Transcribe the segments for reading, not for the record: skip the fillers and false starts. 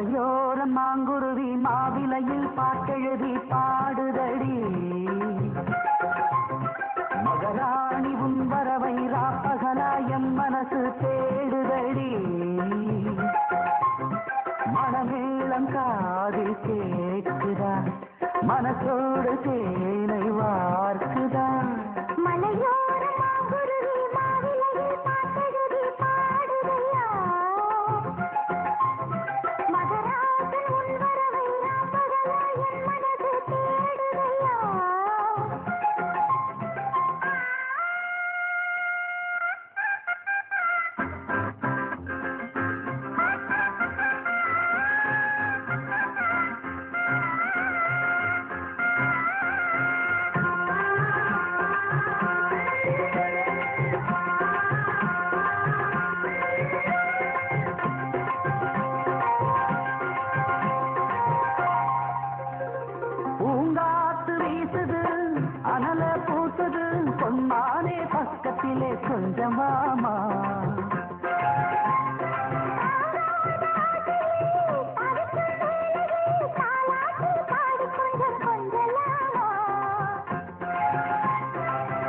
மலையோர மாங்குருவி மாவிலையில் பாட்டெழுதி பாடுதடி மகராணி உன் வரவை ராப்பகலாயம் மனசு தேடுதடி மனமேளம் காதில் கேட்குதா மனசோடு தேனை வார்க்குதா மலையோர மாங்குருவி மாவிலையில் பாட்டெழுதி பாடுதையா மகராசன் உன் வரவை ராப்பகலாயம் மனசு தேடுதையா பூங்காத்து வீசுது அனல பூசுது பொன்மானே பக்கத்திலே கொஞ்சம் வாமா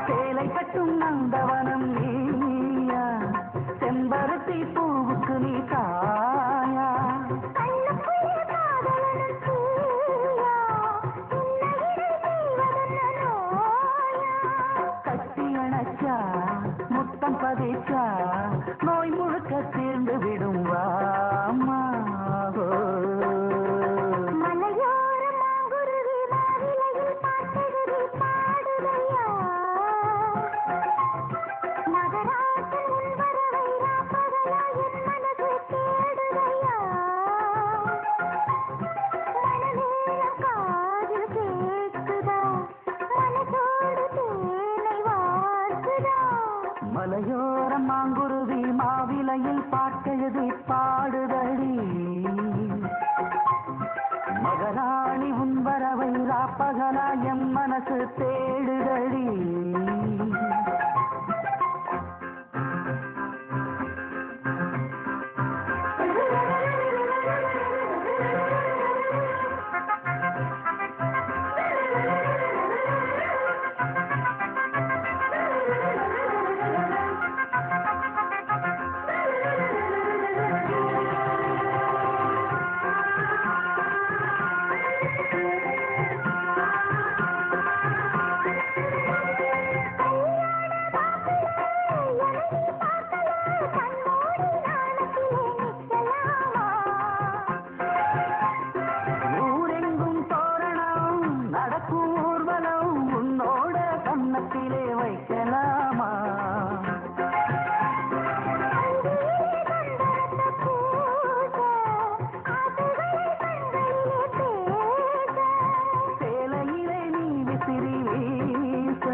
சேலை கட்டும் நந்தவனம் நீயா செம்பருத்தி பூவுக்கு நீ தாயா கட்டி அணைச்சா முத்தம் பதிச்சா நோய் முழுக்க தீர்ந்து விடும் வாமா மலையோர மாங்குருவி மாவிலையில் பாட்டெழுதி பாடுதையா மகராசன் உன் வரவை ராப்பகலாயம் மனசு தேடுதையா மனமேளம் காதில் கேட்குதா மனசோடு தேனை வார்க்குதா மலையோர மாங்குருவி மாவிலையில் பாட்டெழுதி பாடுதடி மகராணி உன் வரவை ராப்பகலாயம் மனசு தேடுதடி ஊரெங்கும் தோரணம் நடக்கும் ஊர்வலம் உன்னோட கன்னத்திலே வைக்கலாமா சேலையிலே நீ விசிறி வீச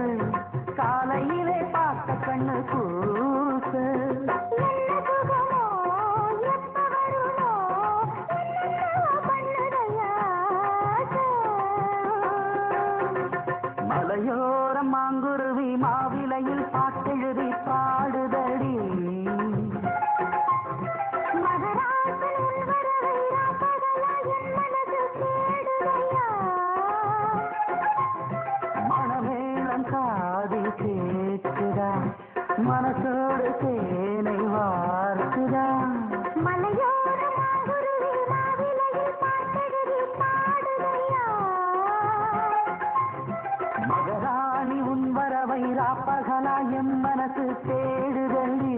காலையிலே பார்த்த கண்ணு கூச மலையோர மாங்குருவி மாவிலையில் பாட்டெழுதி பாடுதடி மகராசன் உன் வரவை ராப்பகலாயம் மனசு தேடுதையா மனமேளம் காதில் கேட்குதா மனசோடு தேனை வார்க்குதா மலையோர மாங்குருவி மாவிலையில் பாட்டெழுதி பாடுதையா மகராணி உன் வரவை ராப்பகலாயம் மனசு தேடுதடி